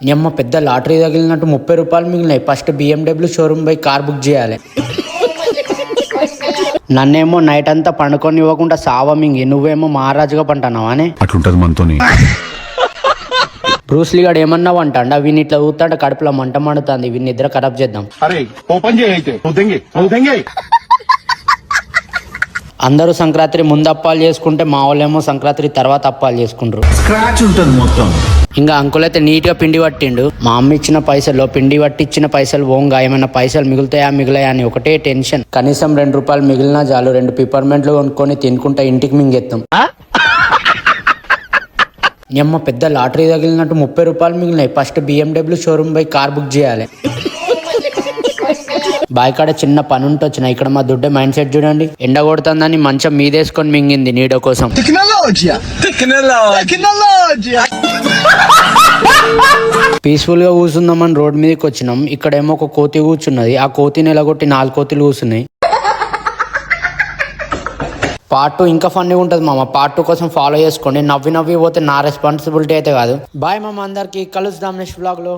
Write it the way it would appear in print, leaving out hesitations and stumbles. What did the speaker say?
నీ అమ్మ పెద్ద లాటరీ తగిలినట్టు 30 రూపాయలు మిగిలినాయి. ఫస్ట్ BMW షోరూమ్ పోయి కార్ బుక్ చేయాలి. నన్నేమో నైట్ అంతా పండుకొని ఇవ్వకుండా సావ మింగి, నువ్వేమో మహారాజుగా పంటున్నావా అని అట్లుంటది మనతోని. బ్రూస్లీ గాడు ఏమన్నావు అంటాడా, వీని ఇట్లా ఊతాడ కడుపులో మంట మండుతుంది, వీని నిద్ర ఖరాబ్ చేద్దాం. అందరూ సంక్రాంతి ముందు అప్పాలు చేసుకుంటే మా వాళ్ళేమో సంక్రాంతి తర్వాత అప్పాలు చేసుకుంటారు. స్క్రాచ్ ఉంటది మొత్తం. ఇంకా అంకులైతే నీట్ గా పిండి పట్టిండు. మా అమ్మ ఇచ్చిన పైసలు, పిండి పట్టి ఇచ్చిన పైసలు ఓంగా ఏమైనా పైసలు మిగులుతాయా అని ఒకటే టెన్షన్. కనీసం 2 రూపాయలు మిగిలినా చాలు, 2 పిపర్మెంట్లు కొనుక్కొని తినుకుంటా ఇంటికి మింగెత్తాం. నీ అమ్మ పెద్ద లాటరీ తగిలినట్టు 30 రూపాయలు మిగిలినాయి. ఫస్ట్ BMW షోరూమ్ పోయి కార్ బుక్ చేయాలి. బాయికాడ చిన్న పని ఉంటే వచ్చిన. ఇక్కడ మా దుడ్డే మైండ్ సెట్ చూడండి. ఎండ కొడుతుందని మంచం మీదేసుకొని మింగింది నీడ కోసం. పీస్ఫుల్ గా కూర్చుందామని రోడ్ మీదకి వచ్చినాం. ఇక్కడేమో ఒక కోతి కూర్చున్నది. ఆ కోతిని ఎలగొట్టి 4 కోతులు కూర్చున్నాయి. పార్ట్ 2 ఇంకా ఫన్నీగా ఉంటుంది మామ. పార్ట్ 2 కోసం ఫాలో చేసుకోండి. నవ్వి పోతే నా రెస్పాన్సిబిలిటీ అయితే కాదు. బాయ్ మామ, అందరికి కలుద్దాం నెక్స్ట్ వ్లాగ్ లో.